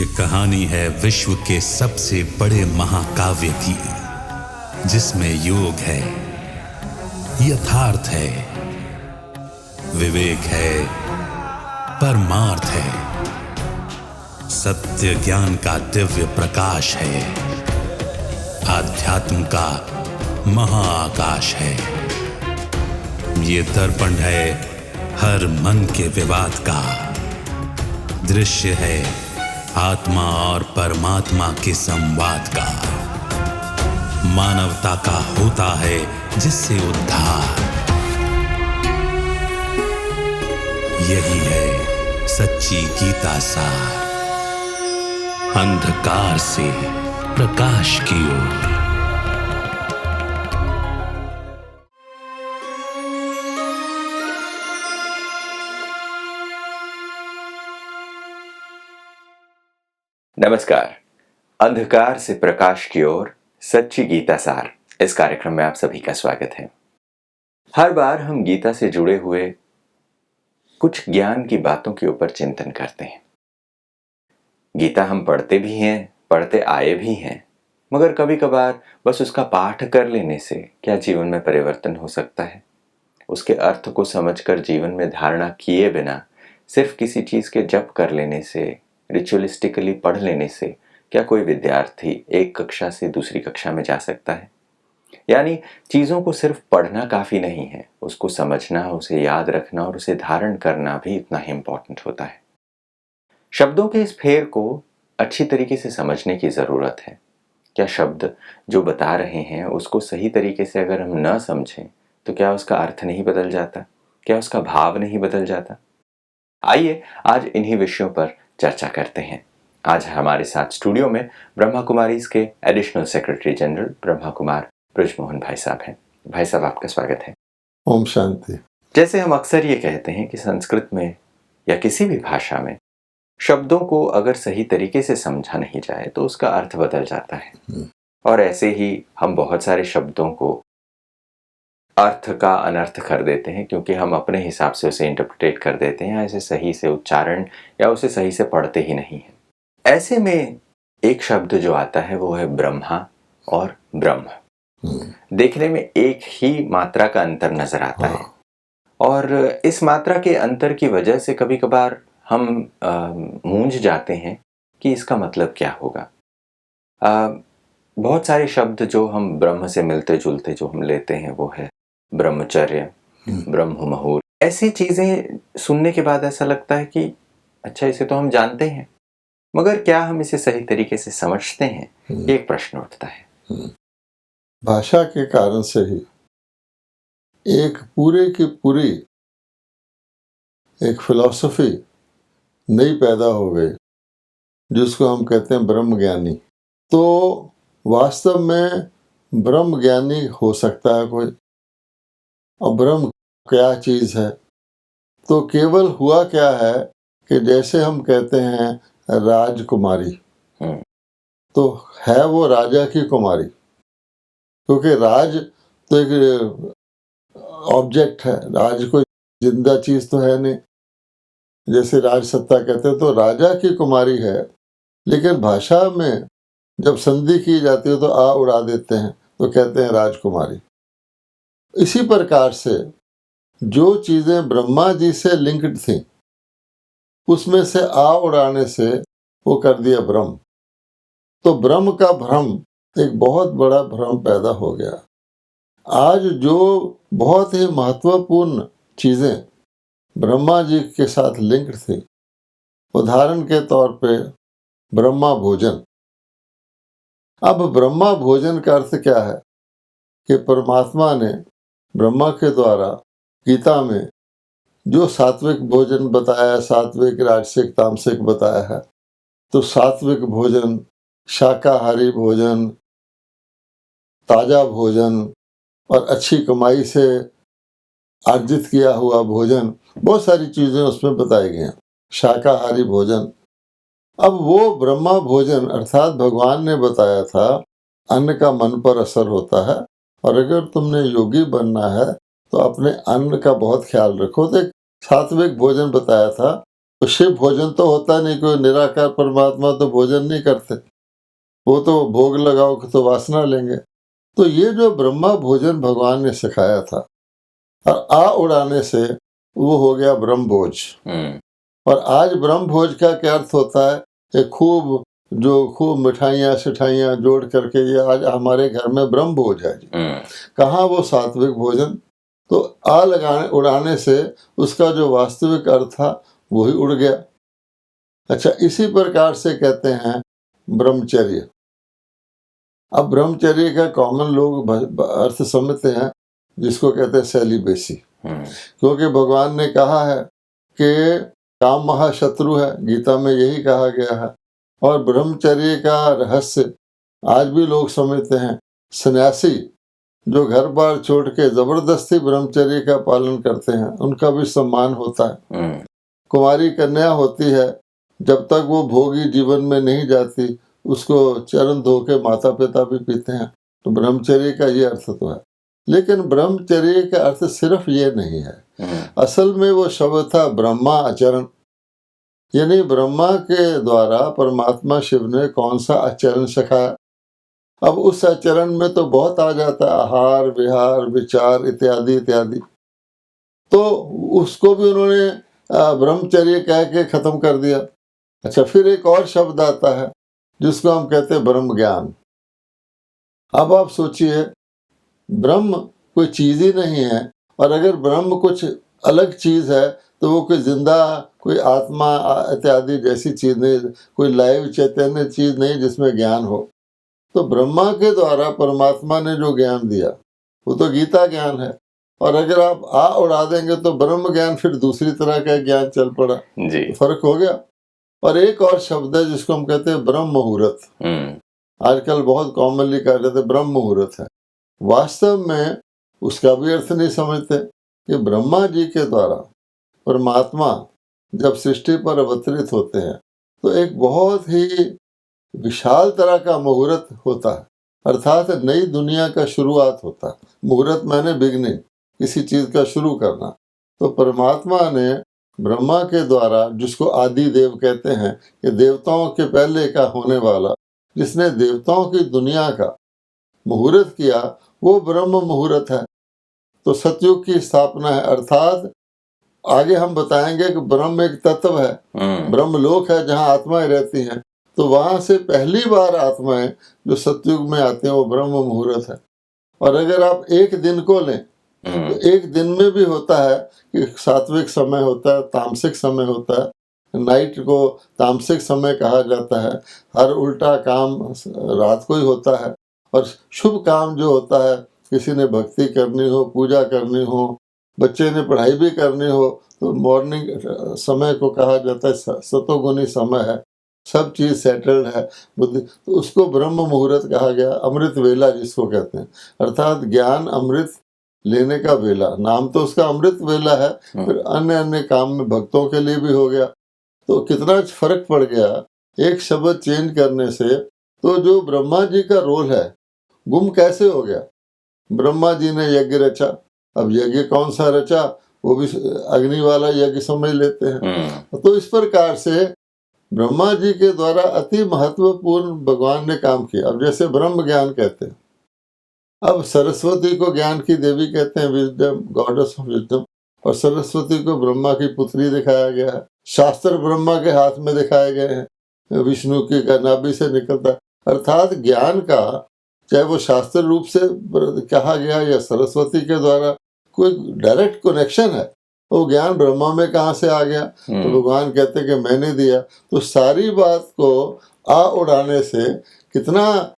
ये कहानी है विश्व के सबसे बड़े महाकाव्य की, जिसमें योग है, यथार्थ है, विवेक है, परमार्थ है, सत्य ज्ञान का दिव्य प्रकाश है, आध्यात्म का महाआकाश है। ये दर्पण है हर मन के विवाद का, दृश्य है आत्मा और परमात्मा के संवाद का, मानवता का होता है जिससे उद्धार। यही है सच्ची गीता सार, अंधकार से प्रकाश की ओर। नमस्कार। अंधकार से प्रकाश की ओर, सच्ची गीता सार, इस कार्यक्रम में आप सभी का स्वागत है। हर बार हम गीता से जुड़े हुए कुछ ज्ञान की बातों के ऊपर चिंतन करते हैं। गीता हम पढ़ते भी हैं, पढ़ते आए भी हैं, मगर कभी कभार बस उसका पाठ कर लेने से क्या जीवन में परिवर्तन हो सकता है? उसके अर्थ को समझकर जीवन में धारणा किए बिना सिर्फ किसी चीज के जप कर लेने से, रिचुअलिस्टिकली पढ़ लेने से क्या कोई विद्यार्थी एक कक्षा से दूसरी कक्षा में जा सकता है? यानी चीजों को सिर्फ पढ़ना काफी नहीं है, उसको समझना, उसे याद रखना और उसे धारण करना भी इतना ही इम्पोर्टेंट होता है। शब्दों के इस फेर को अच्छी तरीके से समझने की जरूरत है। क्या शब्द जो बता रहे हैं उसको सही तरीके से अगर हम न समझें तो क्या उसका अर्थ नहीं बदल जाता? क्या उसका भाव नहीं बदल जाता? आइए आज इन्हीं विषयों पर चर्चा करते हैं। आज हमारे साथ स्टूडियो में ब्रह्मा कुमारीज के additional secretary general Brahma Kumar Brijmohan भाई साहब हैं। भाई साहब, आपका स्वागत है। ओम शांति। जैसे हम अक्सर ये कहते हैं कि संस्कृत में या किसी भी भाषा में शब्दों को अगर सही तरीके से समझा नहीं जाए तो उसका अर्थ बदल जाता है, और ऐसे ही हम बहुत सारे शब्दों को अर्थ का अनर्थ कर देते हैं क्योंकि हम अपने हिसाब से उसे इंटरप्रेट कर देते हैं, ऐसे सही से उच्चारण या उसे सही से पढ़ते ही नहीं हैं। ऐसे में एक शब्द जो आता है वो है ब्रह्मा और ब्रह्म। देखने में एक ही मात्रा का अंतर नजर आता है, और इस मात्रा के अंतर की वजह से कभी कभार हम मूंझ जाते हैं कि इसका मतलब क्या होगा। बहुत सारे शब्द जो हम ब्रह्म से मिलते जुलते जो हम लेते हैं वो है ब्रह्मचर्य, ब्रह्म मुहूर्त। ऐसी चीजें सुनने के बाद ऐसा लगता है कि अच्छा, इसे तो हम जानते हैं, मगर क्या हम इसे सही तरीके से समझते हैं? एक प्रश्न उठता है। भाषा के कारण से ही एक पूरे की पूरी एक फिलॉसफी नई पैदा हो गई, जिसको हम कहते हैं ब्रह्म ज्ञानी। तो वास्तव में ब्रह्म ज्ञानी हो सकता है कोई, और ब्रह्म क्या चीज है? तो केवल हुआ क्या है कि जैसे हम कहते हैं राजकुमारी, तो है वो राजा की कुमारी, क्योंकि राज तो एक ऑब्जेक्ट है, राज कोई जिंदा चीज तो है नहीं। जैसे राज सत्ता कहते हैं तो राजा की कुमारी है, लेकिन भाषा में जब संधि की जाती है तो आ उड़ा देते हैं, तो कहते हैं राजकुमारी। इसी प्रकार से जो चीजें ब्रह्मा जी से लिंक्ड थी उसमें से आ उड़ाने से वो कर दिया ब्रह्म। तो ब्रह्म का भ्रम, एक बहुत बड़ा भ्रम पैदा हो गया। आज जो बहुत ही महत्वपूर्ण चीजें ब्रह्मा जी के साथ लिंक्ड थी, उदाहरण के तौर पे ब्रह्मा भोजन। अब ब्रह्मा भोजन का अर्थ क्या है कि परमात्मा ने ब्रह्मा के द्वारा गीता में जो सात्विक भोजन बताया, सात्विक, राजसिक, तामसिक बताया है, तो सात्विक भोजन, शाकाहारी भोजन, ताजा भोजन और अच्छी कमाई से अर्जित किया हुआ भोजन, बहुत सारी चीजें उसमें बताई गई हैं। शाकाहारी भोजन, अब वो ब्रह्मा भोजन अर्थात भगवान ने बताया था अन्न का मन पर असर होता है, और अगर तुमने योगी बनना है तो अपने अन्न का बहुत ख्याल रखो। तो एक सात्विक भोजन बताया था तो शिव भोजन तो होता नहीं, कोई निराकार परमात्मा तो भोजन नहीं करते, वो तो भोग लगाओ तो वासना लेंगे। तो ये जो ब्रह्मा भोजन भगवान ने सिखाया था, और आ उड़ाने से वो हो गया ब्रह्म भोज। और आज ब्रह्म भोज का क्या अर्थ होता है कि खूब मिठाइयाँ सिठाइयाँ जोड़ करके ये आज हमारे घर में ब्रह्म भोज है जी। कहाँ वो सात्विक भोजन? तो उड़ाने से उसका जो वास्तविक अर्थ था वही उड़ गया। अच्छा, इसी प्रकार से कहते हैं ब्रह्मचर्य। अब ब्रह्मचर्य का कॉमन लोग अर्थ समझते हैं, जिसको कहते हैं सेलिबेसी, क्योंकि भगवान ने कहा है कि काम महाशत्रु है, गीता में यही कहा गया है। और ब्रह्मचर्य का रहस्य आज भी लोग समझते हैं। सन्यासी जो घर बार छोड़ के जबरदस्ती ब्रह्मचर्य का पालन करते हैं, उनका भी सम्मान होता है। कुमारी कन्या होती है, जब तक वो भोगी जीवन में नहीं जाती, उसको चरण धो के माता पिता भी पीते हैं। तो ब्रह्मचर्य का ये अर्थ तो है, लेकिन ब्रह्मचर्य का अर्थ सिर्फ ये नहीं है। असल में वो शब्द था ब्रह्मा आचरण, यानी ब्रह्मा के द्वारा परमात्मा शिव ने कौन सा आचरण सिखाया। अब उस आचरण में तो बहुत आ जाता है, आहार विहार विचार इत्यादि इत्यादि, तो उसको भी उन्होंने ब्रह्मचर्य कह के खत्म कर दिया। अच्छा, फिर एक और शब्द आता है जिसको हम कहते हैं ब्रह्म ज्ञान। अब आप सोचिए, ब्रह्म कोई चीज ही नहीं है, और अगर ब्रह्म कुछ अलग चीज है तो वो कोई जिंदा, कोई आत्मा इत्यादि जैसी चीज नहीं, कोई लाइव चैतन्य चीज नहीं जिसमें ज्ञान हो। तो ब्रह्मा के द्वारा परमात्मा ने जो ज्ञान दिया वो तो गीता ज्ञान है, और अगर आप उड़ा देंगे तो ब्रह्म ज्ञान फिर दूसरी तरह का ज्ञान चल पड़ा जी। तो फर्क हो गया। और एक और शब्द है जिसको हम कहते हैं ब्रह्म मुहूर्त। आजकल बहुत कॉमनली कहा जाता है ब्रह्म मुहूर्त है। वास्तव में उसका भी अर्थ नहीं समझते कि ब्रह्मा जी के द्वारा परमात्मा जब सृष्टि पर अवतरित होते हैं तो एक बहुत ही विशाल तरह का मुहूर्त होता है, अर्थात नई दुनिया का शुरुआत होता है। मुहूर्त माने बिगनिंग, किसी चीज का शुरू करना। तो परमात्मा ने ब्रह्मा के द्वारा, जिसको आदि देव कहते हैं, कि देवताओं के पहले का होने वाला, जिसने देवताओं की दुनिया का मुहूर्त किया, वो ब्रह्म मुहूर्त है। तो सतयुग की स्थापना है, अर्थात आगे हम बताएंगे कि ब्रह्म एक तत्व है, ब्रह्मलोक है जहाँ आत्माएं रहती हैं। तो वहां से पहली बार आत्माएं जो सतयुग में आती हैं वो ब्रह्म मुहूर्त है। और अगर आप एक दिन को लें तो एक दिन में भी होता है कि सात्विक समय होता है, तामसिक समय होता है। नाइट को तामसिक समय कहा जाता है। हर उल्टा काम रात को ही होता है। और शुभ काम जो होता है, किसी ने भक्ति करनी हो, पूजा करनी हो, बच्चे ने पढ़ाई भी करनी हो, तो मॉर्निंग समय को कहा जाता है सतोगुनी समय है, सब चीज सेटल्ड है बुद्धि, तो उसको ब्रह्म मुहूर्त कहा गया। अमृत वेला जिसको कहते हैं, अर्थात ज्ञान अमृत लेने का वेला। नाम तो उसका अमृत वेला है, फिर अन्य अन्य काम में भक्तों के लिए भी हो गया। तो कितना फर्क पड़ गया एक शब्द चेंज करने से। तो जो ब्रह्मा जी का रोल है गुम कैसे हो गया? ब्रह्मा जी ने यज्ञ रचा, अब यज्ञ कौन सा रचा, वो भी अग्नि वाला यज्ञ समझ लेते हैं। तो इस प्रकार से ब्रह्मा जी के द्वारा अति महत्वपूर्ण भगवान ने काम किया। अब जैसे ब्रह्म ज्ञान कहते हैं, अब सरस्वती को ज्ञान की देवी कहते हैं, विजडम, गॉडेस ऑफ विजडम। और सरस्वती को ब्रह्मा की पुत्री दिखाया गया है। शास्त्र ब्रह्मा के हाथ में दिखाए गए हैं, विष्णु की नाभि से निकलता है। अर्थात ज्ञान का, चाहे वो शास्त्र रूप से कहा गया या सरस्वती के द्वारा कोई डायरेक्ट कनेक्शन है, वो ज्ञान ब्रह्मा में कहाँ से आ गया? तो भगवान कहते हैं कि मैंने दिया। तो सारी बात को उड़ाने से कितना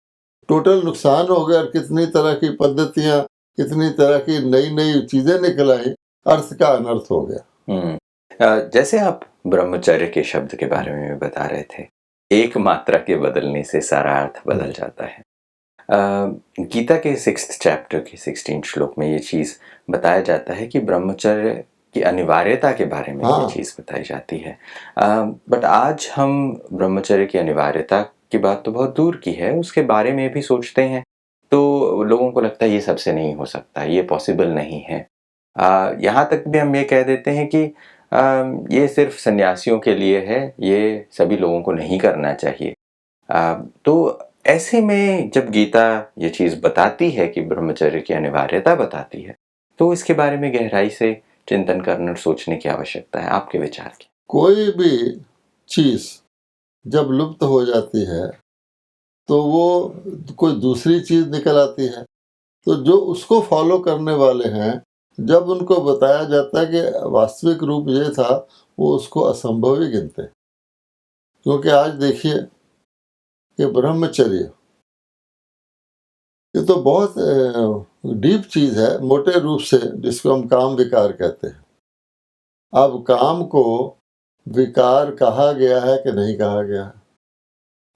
टोटल नुकसान हो गया, और कितनी तरह की पद्धतियां, कितनी तरह की नई नई चीजें निकल आई, अर्थ का अनर्थ हो गया। जैसे आप ब्रह्मचर्य के शब्द के बारे में बता रहे थे, एक मात्रा के बदलने से सारा अर्थ बदल जाता है। गीता के 6th चैप्टर के 16 श्लोक में ये चीज बताया जाता है कि ब्रह्मचर्य की अनिवार्यता के बारे में ये चीज बताई जाती है। बट आज हम ब्रह्मचर्य की अनिवार्यता की बात तो बहुत दूर की है, उसके बारे में भी सोचते हैं तो लोगों को लगता है ये सबसे नहीं हो सकता, ये पॉसिबल नहीं है। यहाँ तक भी हम ये कह देते हैं कि ये सिर्फ सन्यासियों के लिए है, ये सभी लोगों को नहीं करना चाहिए। तो ऐसे में जब गीता ये चीज़ बताती है कि ब्रह्मचर्य की अनिवार्यता बताती है, तो इसके बारे में गहराई से चिंतन करने और सोचने की आवश्यकता है। आपके विचार क्या? कोई भी चीज़ जब लुप्त हो जाती है तो वो कोई दूसरी चीज़ निकल आती है, तो जो उसको फॉलो करने वाले हैं, जब उनको बताया जाता है कि वास्तविक रूप ये था, वो उसको असंभव ही गिनते हैं। क्योंकि आज देखिए कि ब्रह्मचर्य ये तो बहुत डीप चीज़ है, मोटे रूप से जिसको हम काम विकार कहते हैं। अब काम को विकार कहा गया है कि नहीं कहा गया है?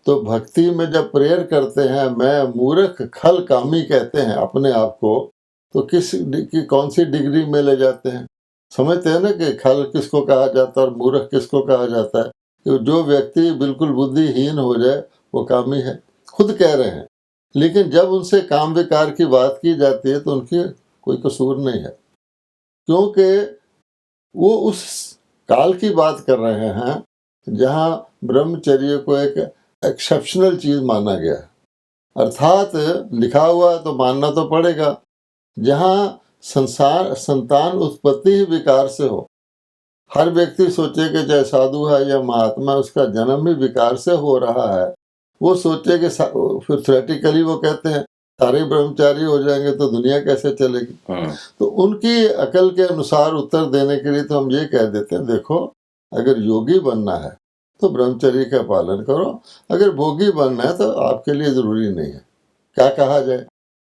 तो भक्ति में जब प्रेयर करते हैं, मैं मूर्ख खल कामी कहते हैं अपने आप को, तो कौन सी डिग्री में ले जाते हैं? समझते हैं ना कि खल किसको कहा जाता है और मूर्ख किसको कहा जाता है? कि जो व्यक्ति बिल्कुल बुद्धिहीन हो जाए वो कामी है, खुद कह रहे हैं। लेकिन जब उनसे काम विकार की बात की जाती है तो उनकी कोई कसूर नहीं है, क्योंकि वो उस काल की बात कर रहे हैं जहाँ ब्रह्मचर्य को एक एक्सेप्शनल चीज़ माना गया है। अर्थात लिखा हुआ है तो मानना तो पड़ेगा। जहाँ संतान उत्पत्ति ही विकार से हो, हर व्यक्ति सोचे कि चाहे साधु है या महात्मा, उसका जन्म ही विकार से हो रहा है, वो सोचे कि फिर थ्योरेटिकली वो कहते हैं सारे ब्रह्मचारी हो जाएंगे तो दुनिया कैसे चलेगी। तो उनकी अकल के अनुसार उत्तर देने के लिए तो हम ये कह देते हैं, देखो अगर योगी बनना है तो ब्रह्मचर्य का पालन करो, अगर भोगी बनना है तो आपके लिए ज़रूरी नहीं है, क्या कहा जाए।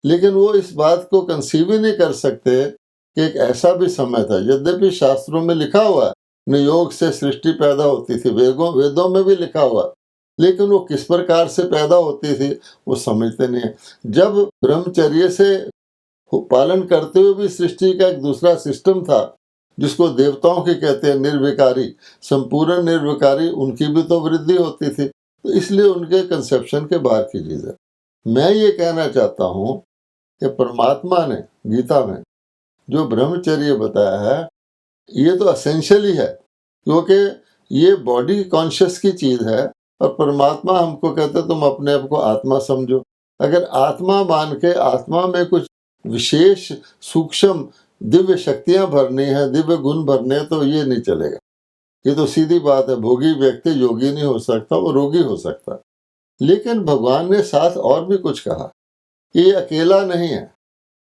लेकिन वो इस बात को कंसीव ही नहीं कर सकते कि एक ऐसा भी समय था, यद्यपि शास्त्रों में लिखा हुआ है नियोग से सृष्टि पैदा होती थी, वेदों में भी लिखा हुआ, लेकिन वो किस प्रकार से पैदा होती थी वो समझते नहीं है। जब ब्रह्मचर्य से पालन करते हुए भी सृष्टि का एक दूसरा सिस्टम था जिसको देवताओं की कहते हैं निर्विकारी, संपूर्ण निर्विकारी, उनकी भी तो वृद्धि होती थी, तो इसलिए उनके कंसेप्शन के बाहर की चीज़ है। मैं ये कहना चाहता हूँ कि परमात्मा ने गीता में जो ब्रह्मचर्य बताया है ये तो असेंशियल ही है, क्योंकि ये बॉडी कॉन्शियस की चीज़ है और परमात्मा हमको कहते तुम अपने आप को आत्मा समझो। अगर आत्मा मान के आत्मा में कुछ विशेष सूक्ष्म दिव्य शक्तियाँ भरनी है, दिव्य गुण भरने हैं, तो ये नहीं चलेगा। ये तो सीधी बात है, भोगी व्यक्ति योगी नहीं हो सकता, वो रोगी हो सकता। लेकिन भगवान ने साथ और भी कुछ कहा कि ये अकेला नहीं है,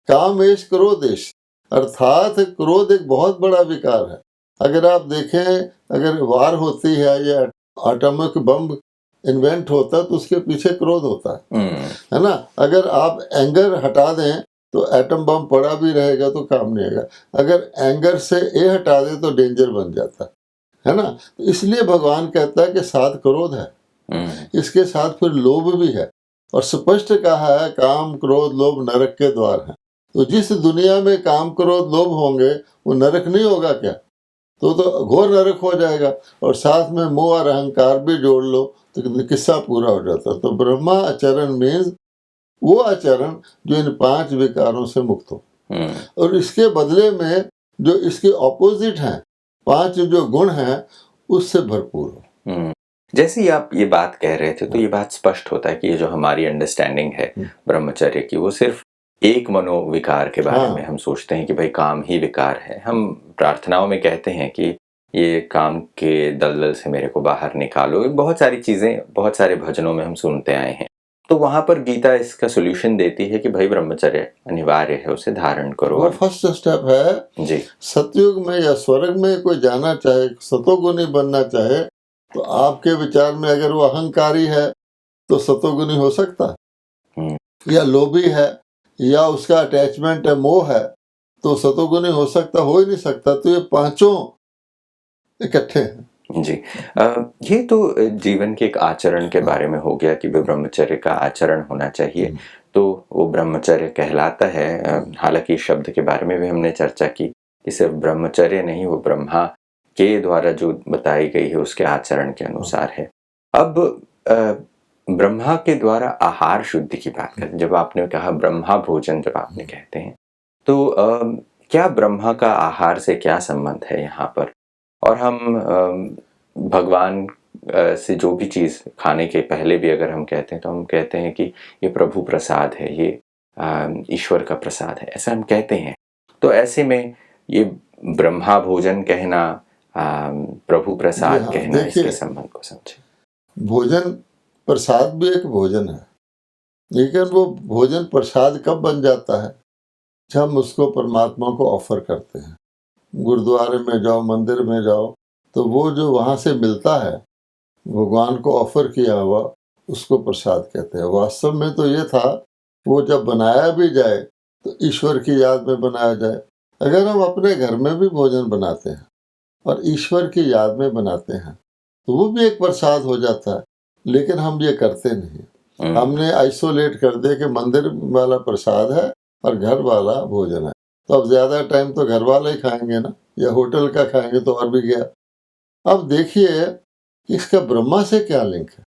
कामेश क्रोधेश, अर्थात क्रोध एक बहुत बड़ा विकार है। अगर आप देखें, अगर वार होती है या एटॉमिक बम इन्वेंट होता है तो उसके पीछे क्रोध होता है ना। अगर आप एंगर हटा दें तो एटम बम पड़ा भी रहेगा तो काम नहीं आएगा, अगर एंगर से ए हटा दे तो डेंजर बन जाता है ना। इसलिए भगवान कहता है कि साथ क्रोध है, इसके साथ फिर लोभ भी है, और स्पष्ट कहा है काम क्रोध लोभ नरक के द्वार हैं। तो जिस दुनिया में काम क्रोध लोभ होंगे वो नरक नहीं होगा क्या? तो घोर नरक हो जाएगा। और साथ में मोह और अहंकार भी जोड़ लो तो किस्सा पूरा हो जाता। तो ब्रह्मा आचरण मीन्स वो आचरण जो इन 5 विकारों से मुक्त हो, और इसके बदले में जो इसके ऑपोजिट हैं 5 जो गुण हैं उससे भरपूर हो। जैसे ही आप ये बात कह रहे थे तो ये बात स्पष्ट होता है कि ये जो हमारी अंडरस्टैंडिंग है ब्रह्मचर्य की, वो सिर्फ एक मनोविकार के बारे में हम सोचते हैं कि भाई काम ही विकार है। हम प्रार्थनाओं में कहते हैं कि ये काम के दलदल से मेरे को बाहर निकालो, बहुत सारी चीज़ें बहुत सारे भजनों में हम सुनते आए हैं। तो वहाँ पर गीता इसका सोल्यूशन देती है कि भाई ब्रह्मचर्य अनिवार्य है, उसे धारण करो। और फर्स्ट स्टेप है जी, सतयुग में या स्वर्ग में कोई जाना चाहे, सतोगुणी बनना चाहे, तो आपके विचार में अगर वो अहंकारी है तो सतोगुणी हो सकता है, या लोभी है या उसका अटैचमेंट है, मोह है, तो सतोगुणी हो सकता? हो ही नहीं सकता। तो ये 5 इकट्ठे हैं। जी। ये तो जीवन के एक आचरण के बारे में हो गया कि ब्रह्मचर्य का आचरण होना चाहिए, तो वो ब्रह्मचर्य कहलाता है। हालांकि शब्द के बारे में भी हमने चर्चा की कि सिर्फ ब्रह्मचर्य नहीं, वो ब्रह्मा के द्वारा जो बताई गई है उसके आचरण के अनुसार है। अब ब्रह्मा के द्वारा आहार शुद्धि की बात करें, जब आपने कहा ब्रह्मा भोजन जब आपने कहते हैं, तो क्या ब्रह्मा का आहार से क्या संबंध है यहाँ पर? और हम भगवान से जो भी चीज़ खाने के पहले भी अगर हम कहते हैं तो हम कहते हैं कि ये प्रभु प्रसाद है, ये ईश्वर का प्रसाद है, ऐसा हम कहते हैं। तो ऐसे में ये ब्रह्मा भोजन कहना, प्रभु प्रसाद हाँ, कहना, देखिए, इसके संबंध को समझे। भोजन प्रसाद भी एक भोजन है, लेकिन वो भोजन प्रसाद कब बन जाता है? जब हम उसको परमात्मा को ऑफर करते हैं। गुरुद्वारे में जाओ, मंदिर में जाओ, तो वो जो वहाँ से मिलता है भगवान को ऑफर किया हुआ, उसको प्रसाद कहते हैं। वास्तव में तो ये था, वो जब बनाया भी जाए तो ईश्वर की याद में बनाया जाए। अगर हम अपने घर में भी भोजन बनाते हैं और ईश्वर की याद में बनाते हैं तो वो भी एक प्रसाद हो जाता है, लेकिन हम ये करते नहीं। हमने आइसोलेट कर दिया कि मंदिर वाला प्रसाद है और घर वाला भोजन है, तो अब ज़्यादा टाइम तो घर वाला ही खाएंगे ना, या होटल का खाएंगे तो और भी गया। अब देखिए कि इसका ब्रह्मा से क्या लिंक है।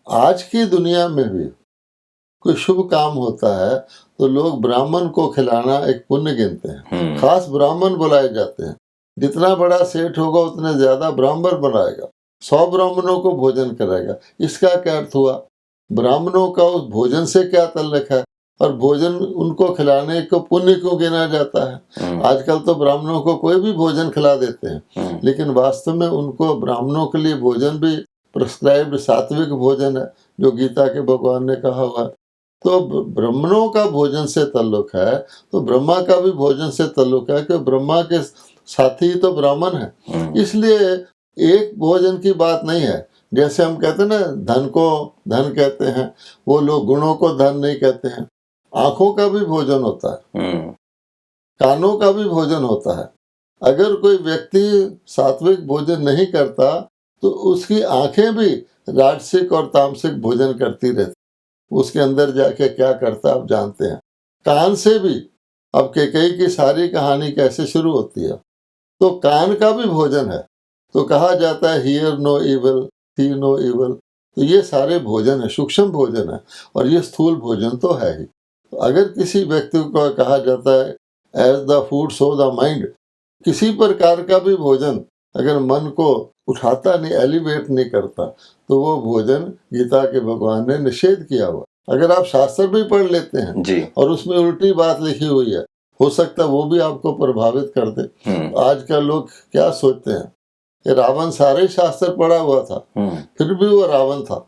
आज की दुनिया में भी कोई शुभ काम होता है तो लोग ब्राह्मण को खिलाना एक पुण्य गिनते हैं, खास ब्राह्मण बुलाए जाते हैं। जितना बड़ा सेठ होगा उतने ज्यादा ब्राह्मण बनाएगा, 100 ब्राह्मणों को भोजन कराएगा। इसका क्या अर्थ हुआ? ब्राह्मणों का उस भोजन से क्या ताल्लुक है, और भोजन उनको खिलाने को पुण्य क्यों गिना जाता है? आजकल तो ब्राह्मणों को कोई भी भोजन खिला देते हैं, लेकिन वास्तव में उनको ब्राह्मणों के लिए भोजन भी प्रिस्क्राइब्ड सात्विक भोजन है, जो गीता के भगवान ने कहा हुआ है। तो ब्राह्मणों का भोजन से ताल्लुक है, तो ब्रह्मा का भी भोजन से ताल्लुक है, कि ब्रह्मा के साथी तो ब्राह्मण है। इसलिए एक भोजन की बात नहीं है। जैसे हम कहते हैं ना, धन को धन कहते हैं, वो लोग गुणों को धन नहीं कहते हैं। आंखों का भी भोजन होता है, कानों का भी भोजन होता है। अगर कोई व्यक्ति सात्विक भोजन नहीं करता तो उसकी आंखें भी राजसिक और तामसिक भोजन करती रहती, उसके अंदर जाके क्या करता आप जानते हैं। कान से भी, अब कैकेयी की सारी कहानी कैसे शुरू होती है, तो कान का भी भोजन है। तो कहा जाता है hear no evil, see no evil. तो ये सारे भोजन है, सूक्ष्म भोजन है, और ये स्थूल भोजन तो है ही। तो अगर किसी व्यक्ति को कहा जाता है as the food so the mind, किसी प्रकार का भी भोजन अगर मन को उठाता नहीं, एलिवेट नहीं करता, तो वो भोजन गीता के भगवान ने निषेध किया हुआ। अगर आप शास्त्र भी पढ़ लेते हैं जी, और उसमें उल्टी बात लिखी हुई है, हो सकता है वो भी आपको प्रभावित कर दे। आजकल लोग क्या सोचते हैं कि रावण सारे शास्त्र पढ़ा हुआ था, फिर भी वो रावण था।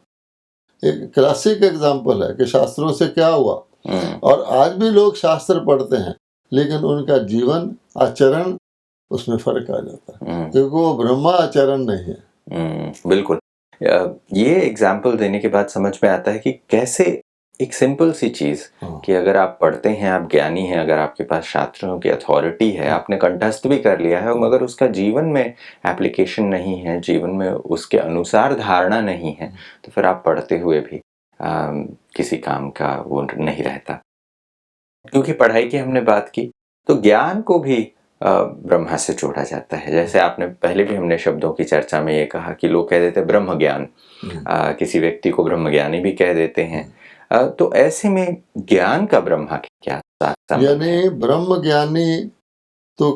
एक क्लासिक एग्जाम्पल है कि शास्त्रों से क्या हुआ। और आज भी लोग शास्त्र पढ़ते हैं, लेकिन उनका जीवन आचरण, उसमें फर्क आ जाता है, क्योंकि वो ब्रह्मा आचरण नहीं है। बिल्कुल। ये एग्जाम्पल देने के बाद समझ में आता है कि कैसे एक सिंपल सी चीज कि अगर आप पढ़ते हैं, आप ज्ञानी हैं, अगर आपके पास शास्त्रों की अथॉरिटी है, आपने कंठस्थ भी कर लिया है, मगर उसका जीवन में एप्लीकेशन नहीं है, जीवन में उसके अनुसार धारणा नहीं है, तो फिर आप पढ़ते हुए भी किसी काम का वो नहीं रहता। क्योंकि पढ़ाई की हमने बात की, तो ज्ञान को भी ब्रह्मा से जोड़ा जाता है। जैसे आपने पहले भी हमने शब्दों की चर्चा में ये कहा कि लोग कह देते हैं ब्रह्म ज्ञान, किसी व्यक्ति को ब्रह्मज्ञानी भी कह देते हैं। तो ऐसे में ज्ञान का ब्रह्मा क्या यानी ब्रह्म ज्ञानी तो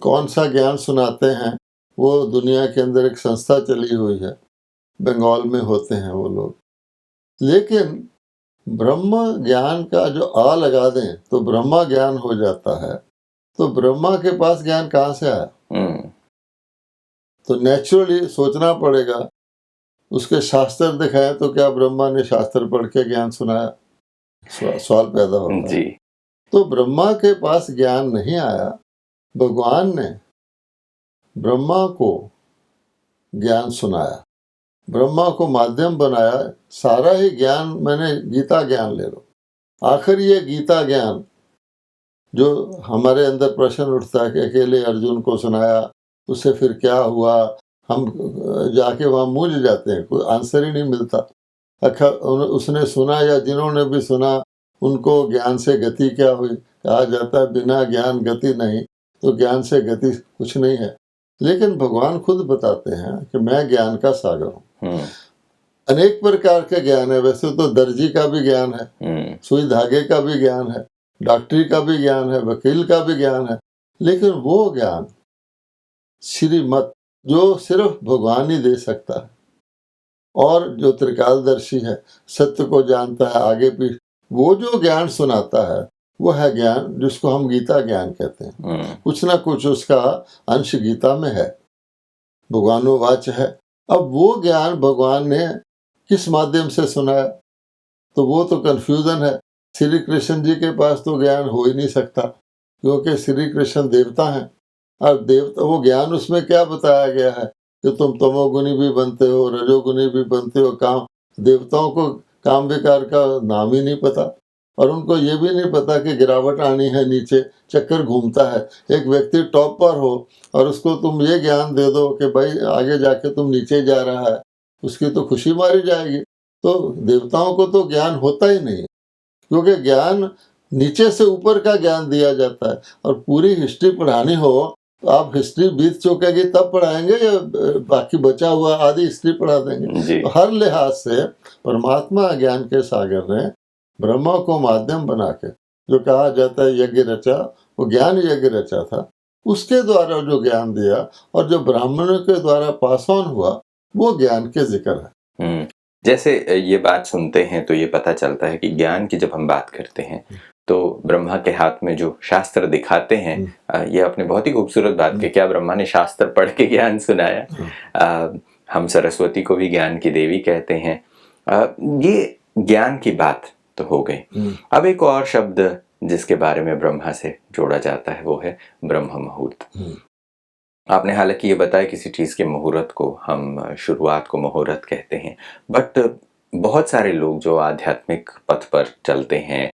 कौन सा ज्ञान सुनाते हैं, वो दुनिया के अंदर एक संस्था चली हुई है, बंगाल में होते हैं वो लोग। लेकिन ब्रह्म ज्ञान का जो आ लगा दें तो ब्रह्मा ज्ञान हो जाता है, तो ब्रह्मा के पास ज्ञान कहाँ से आया? तो नेचुरली सोचना पड़ेगा, उसके शास्त्र दिखाए तो क्या ब्रह्मा ने शास्त्र पढ़ के ज्ञान सुनाया? सवाल पैदा होता है। तो ब्रह्मा के पास ज्ञान नहीं आया, भगवान ने ब्रह्मा को ज्ञान सुनाया, ब्रह्मा को माध्यम बनाया। सारा ही ज्ञान, मैंने गीता ज्ञान ले लो, आखिर ये गीता ज्ञान जो हमारे अंदर प्रश्न उठता है कि अकेले अर्जुन को सुनाया, उससे फिर क्या हुआ, हम जाके वहाँ मूझ जाते हैं, कोई आंसर ही नहीं मिलता। उसने सुना या जिन्होंने भी सुना उनको ज्ञान से गति क्या हुई? कहा जाता है बिना ज्ञान गति नहीं, तो ज्ञान से गति कुछ नहीं है। लेकिन भगवान खुद बताते हैं कि मैं ज्ञान का सागर हूँ। अनेक प्रकार के ज्ञान है, वैसे तो दर्जी का भी ज्ञान है, सुई धागे का भी ज्ञान है, डॉक्टरी का भी ज्ञान है, वकील का भी ज्ञान है, लेकिन वो ज्ञान श्रीमत, जो सिर्फ भगवान ही दे सकता है, और जो त्रिकालदर्शी है, सत्य को जानता है आगे पीछे, वो जो ज्ञान सुनाता है वो है ज्ञान जिसको हम गीता ज्ञान कहते हैं। कुछ ना कुछ उसका अंश गीता में है, भगवानोवाच है। अब वो ज्ञान भगवान ने किस माध्यम से सुनाया, तो वो तो कन्फ्यूजन है। श्री कृष्ण जी के पास तो ज्ञान हो ही नहीं सकता, क्योंकि श्री कृष्ण देवता हैं, और देवता वो ज्ञान उसमें क्या बताया गया है कि तुम तमोगुनी भी बनते हो, रजोगुनी भी बनते हो। काम देवताओं को काम विकार का नाम ही नहीं पता, और उनको ये भी नहीं पता कि गिरावट आनी है, नीचे चक्कर घूमता है। एक व्यक्ति टॉप पर हो और उसको तुम ये ज्ञान दे दो कि भाई आगे जाके तुम नीचे जा रहा है, उसकी तो खुशी मारी जाएगी। तो देवताओं को तो ज्ञान होता ही नहीं, क्योंकि ज्ञान नीचे से ऊपर का ज्ञान दिया जाता है। और पूरी हिस्ट्री पढ़ानी हो तो आप हिस्ट्री बीत चुकेगी तब पढ़ाएंगे, या बाकी बचा हुआ आधी हिस्ट्री पढ़ा देंगे। तो हर लिहाज से परमात्मा ज्ञान के सागर ने ब्रह्मा को माध्यम बना के, जो कहा जाता है यज्ञ रचा, वो ज्ञान यज्ञ रचा था, उसके द्वारा जो ज्ञान दिया और जो ब्राह्मणों के द्वारा पास ऑन हुआ, वो ज्ञान के जिक्र है। जैसे ये बात सुनते हैं तो ये पता चलता है कि ज्ञान की जब हम बात करते हैं तो ब्रह्मा के हाथ में जो शास्त्र दिखाते हैं, ये आपने बहुत ही खूबसूरत बात की, क्या ब्रह्मा ने शास्त्र पढ़ के ज्ञान सुनाया। हम सरस्वती को भी ज्ञान की देवी कहते हैं। ये ज्ञान की बात तो हो गई। अब एक और शब्द जिसके बारे में ब्रह्मा से जोड़ा जाता है वो है ब्रह्म मुहूर्त। आपने हालांकि ये बताया किसी चीज़ के मुहूर्त को हम शुरुआत को मुहूर्त कहते हैं, बट बहुत सारे लोग जो आध्यात्मिक पथ पर चलते हैं,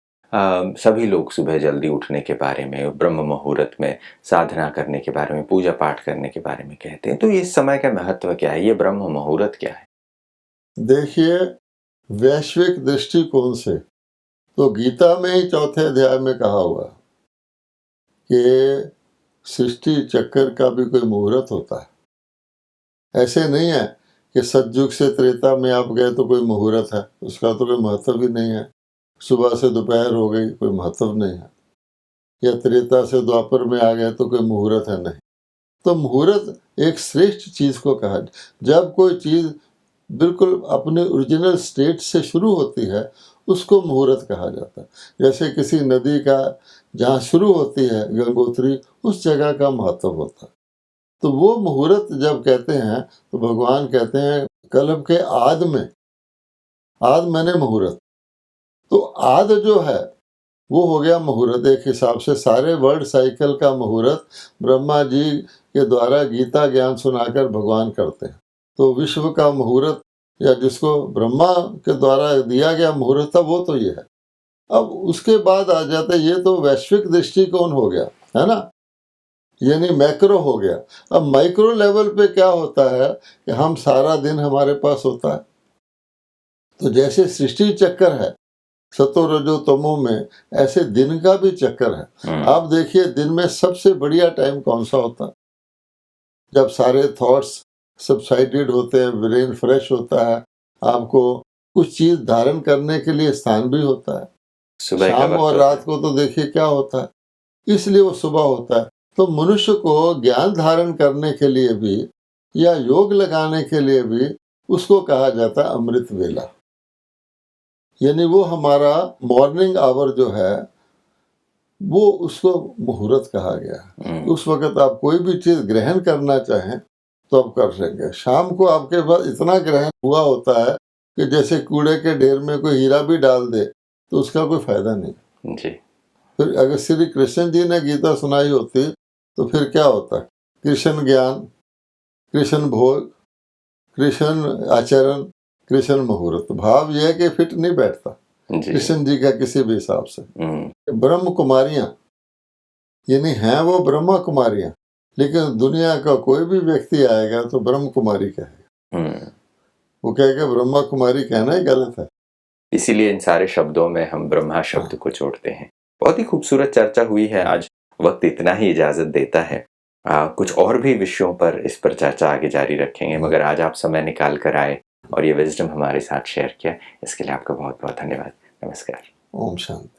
सभी लोग सुबह जल्दी उठने के बारे में, ब्रह्म मुहूर्त में साधना करने के बारे में, पूजा पाठ करने के बारे में कहते हैं। तो इस समय का महत्व क्या है, ये ब्रह्म मुहूर्त क्या है? देखिए, वैश्विक दृष्टिकोण से तो गीता में ही चौथे अध्याय में कहा हुआ कि सृष्टि चक्कर का भी कोई मुहूर्त होता है। ऐसे नहीं है कि सतयुग से त्रेता में आप गए तो कोई मुहूर्त है, उसका तो कोई महत्व ही नहीं है। सुबह से दोपहर हो गई, कोई महत्व नहीं है। या त्रेता से द्वापर में आ गए तो कोई मुहूर्त है, नहीं। तो मुहूर्त एक श्रेष्ठ चीज़ को कहा, जब कोई चीज़ बिल्कुल अपने ओरिजिनल स्टेट से शुरू होती है उसको मुहूर्त कहा जाता है। जैसे किसी नदी का जहाँ शुरू होती है गंगोत्री, उस जगह का महत्व होता है। तो वो मुहूर्त जब कहते हैं तो भगवान कहते हैं कल्प के आद में, आद मैंने मुहूर्त, तो आद जो है वो हो गया मुहूर्त। एक हिसाब से सारे वर्ल्ड साइकिल का मुहूर्त ब्रह्मा जी के द्वारा गीता ज्ञान सुनाकर भगवान करते हैं। तो विश्व का मुहूर्त, या जिसको ब्रह्मा के द्वारा दिया गया मुहूर्त था, वो तो ये है। अब उसके बाद आ जाता है, ये तो वैश्विक दृष्टिकोण हो गया, है ना, यानी मैक्रो हो गया। अब माइक्रो लेवल पे क्या होता है कि हम सारा दिन हमारे पास होता है, तो जैसे सृष्टि चक्कर है सतो रजो तमो में, ऐसे दिन का भी चक्कर है। आप देखिए दिन में सबसे बढ़िया टाइम कौन सा होता है, जब सारे थॉट्स सबसाइडेड होते हैं, ब्रेन फ्रेश होता है, आपको कुछ चीज धारण करने के लिए स्थान भी होता है। शाम और रात को तो देखिए क्या होता है, इसलिए वो सुबह होता है। तो मनुष्य को ज्ञान धारण करने के लिए भी या योग लगाने के लिए भी उसको कहा जाता है अमृत वेला, यानी वो हमारा मॉर्निंग आवर जो है वो उसको मुहूर्त कहा गया। उस वक्त आप कोई भी चीज ग्रहण करना चाहें तो आप कर सकेंगे। शाम को आपके पास इतना ग्रहण हुआ होता है कि जैसे कूड़े के ढेर में कोई हीरा भी डाल दे तो उसका कोई फायदा नहीं जी। फिर अगर श्री कृष्ण जी ने गीता सुनाई होती तो फिर क्या होता, कृष्ण ज्ञान, कृष्ण भोग, कृष्ण आचरण, कृष्ण मुहूर्त। भाव यह है कि फिट नहीं बैठता कृष्ण जी का किसी भी हिसाब से। ब्रह्म कुमारियां यानी हैं वो ब्रह्मा कुमारियां, लेकिन दुनिया का कोई भी व्यक्ति आएगा तो ब्रह्म कुमारी कहेगा, वो कहेगा ब्रह्मा कुमारी कहना ही गलत है। इसीलिए इन सारे शब्दों में हम ब्रह्मा शब्द को जोड़ते हैं। बहुत ही खूबसूरत चर्चा हुई है आज, वक्त इतना ही इजाजत देता है। कुछ और भी विषयों पर इस पर चर्चा आगे जारी रखेंगे, मगर आज आप समय निकाल कर आए और ये विजडम हमारे साथ शेयर किया, इसके लिए आपका बहुत बहुत धन्यवाद। नमस्कार। ओम शांति।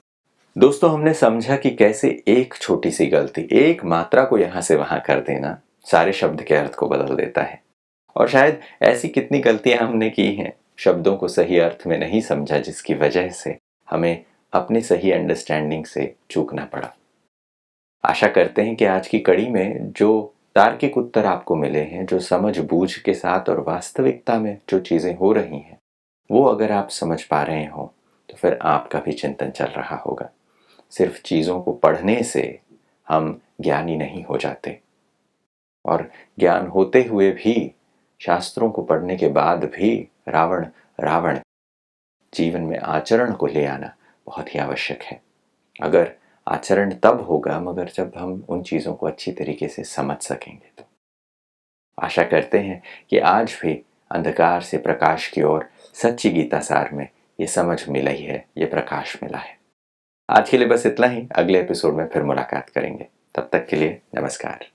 दोस्तों, हमने समझा कि कैसे एक छोटी सी गलती, एक मात्रा को यहाँ से वहाँ कर देना सारे शब्द के अर्थ को बदल देता है। और शायद ऐसी कितनी गलतियां हमने की हैं, शब्दों को सही अर्थ में नहीं समझा, जिसकी वजह से हमें अपने सही अंडरस्टैंडिंग से चूकना पड़ा। आशा करते हैं कि आज की कड़ी में जो तार्किक उत्तर आपको मिले हैं, जो समझ बूझ के साथ और वास्तविकता में जो चीज़ें हो रही हैं, वो अगर आप समझ पा रहे हो तो फिर आपका भी चिंतन चल रहा होगा। सिर्फ चीज़ों को पढ़ने से हम ज्ञानी नहीं हो जाते, और ज्ञान होते हुए भी, शास्त्रों को पढ़ने के बाद भी रावण जीवन में आचरण को ले आना बहुत ही आवश्यक है। अगर आचरण तब होगा मगर जब हम उन चीज़ों को अच्छी तरीके से समझ सकेंगे। तो आशा करते हैं कि आज भी अंधकार से प्रकाश की ओर सच्ची गीता सार में ये समझ मिला ही है, ये प्रकाश मिला है। आज के लिए बस इतना ही। अगले एपिसोड में फिर मुलाकात करेंगे। तब तक के लिए नमस्कार।